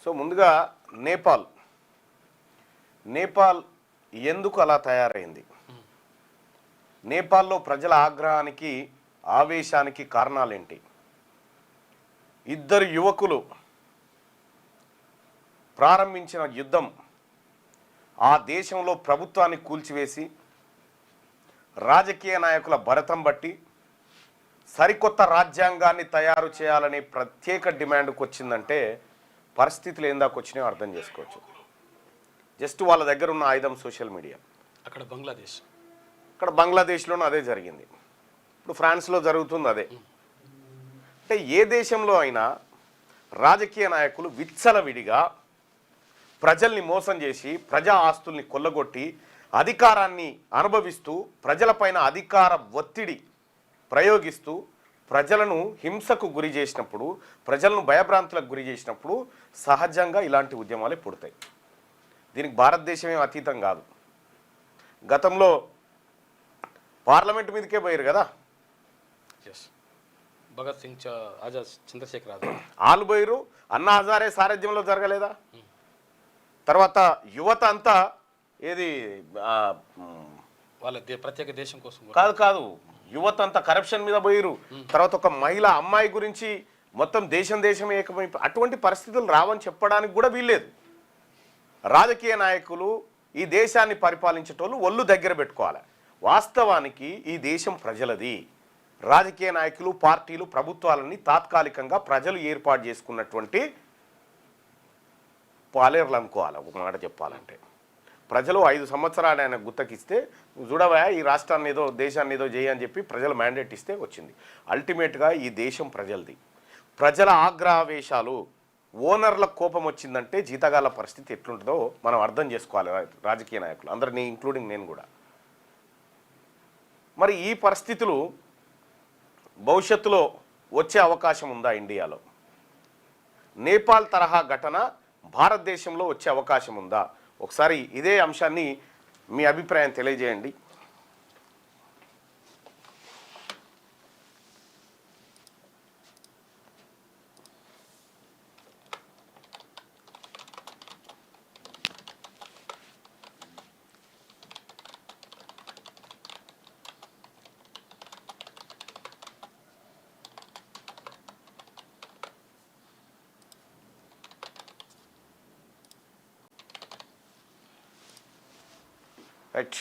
So ముందుగా నేపాల్ నేపాల్ ఎందుకు అలా తయారైంది? నేపాల్లో ప్రజల ఆగ్రహానికి ఆవేశానికి కారణాలేంటి? ఇద్దరు యువకులు ప్రారంభించిన యుద్ధం ఆ దేశంలో ప్రభుత్వాన్ని కూల్చివేసి రాజకీయ నాయకుల భరతం బట్టి సరికొత్త రాజ్యాంగాన్ని తయారు చేయాలనే ప్రత్యేక డిమాండ్కి వచ్చిందంటే పరిస్థితులు ఏం దాకా వచ్చినాయో అర్థం చేసుకోవచ్చు. జస్ట్ వాళ్ళ దగ్గర ఉన్న ఆయుధం సోషల్ మీడియా. అక్కడ బంగ్లాదేశ్లోనూ అదే జరిగింది, ఇప్పుడు ఫ్రాన్స్లో జరుగుతుంది అదే. అంటే ఏ దేశంలో అయినా రాజకీయ నాయకులు విచ్చలవిడిగా ప్రజల్ని మోసం చేసి ప్రజా ఆస్తుల్ని కొల్లగొట్టి అధికారాన్ని అనుభవిస్తూ ప్రజలపైన అధికార ఒత్తిడి ప్రయోగిస్తూ ప్రజలను హింసకు గురి చేసినప్పుడు, ప్రజలను భయభ్రాంతులకు గురి చేసినప్పుడు సహజంగా ఇలాంటి ఉద్యమాలే పుడతాయి. దీనికి భారతదేశమే అతీతం కాదు. గతంలో పార్లమెంట్ మీదకే పోయారు కదా, భగత్ సింగ్, ఆజాద్, చంద్రశేఖర్ ఆజాద్ వాళ్ళు పోయారు. అన్నా హజారే సారథ్యంలో జరగలేదా? తర్వాత యువత అంతా ఏది వాళ్ళ ప్రత్యేక దేశం కోసం కాదు యువత అంతా కరప్షన్ మీద పోయిరు. తర్వాత ఒక మహిళ అమ్మాయి గురించి మొత్తం దేశం ఏకమై అటువంటి పరిస్థితులు రావని చెప్పడానికి కూడా వీల్లేదు. రాజకీయ నాయకులు ఈ దేశాన్ని పరిపాలించేటోళ్ళు ఒళ్ళు దగ్గర పెట్టుకోవాలి. వాస్తవానికి ఈ దేశం ప్రజలది. రాజకీయ నాయకులు, పార్టీలు, ప్రభుత్వాలని తాత్కాలికంగా ప్రజలు ఏర్పాటు చేసుకున్నటువంటి పాలేర్లు అనుకోవాలి. ఒక మాట చెప్పాలంటే ప్రజలు 5 సంవత్సరాలు ఆయన గుత్తకిస్తే చూడవా ఈ రాష్ట్రాన్ని ఏదో దేశాన్ని ఏదో చేయని చెప్పి ప్రజలు మ్యాండేట్ ఇస్తే వచ్చింది. అల్టిమేట్గా ఈ దేశం ప్రజలది. ప్రజల ఆగ్రహావేశాలు, ఓనర్ల కోపం వచ్చిందంటే జీతగాళ్ళ పరిస్థితి ఎట్లుంటుందో మనం అర్థం చేసుకోవాలి. రాజకీయ నాయకులు అందరినీ ఇంక్లూడింగ్ నేను కూడా. మరి ఈ పరిస్థితులు భవిష్యత్తులో వచ్చే అవకాశం ఉందా? ఇండియాలో నేపాల్ తరహా ఘటన భారతదేశంలో వచ్చే అవకాశం ఉందా? ఒకసారి ఇదే అంశాన్ని మీ అభిప్రాయం తెలియజేయండి. రైట్.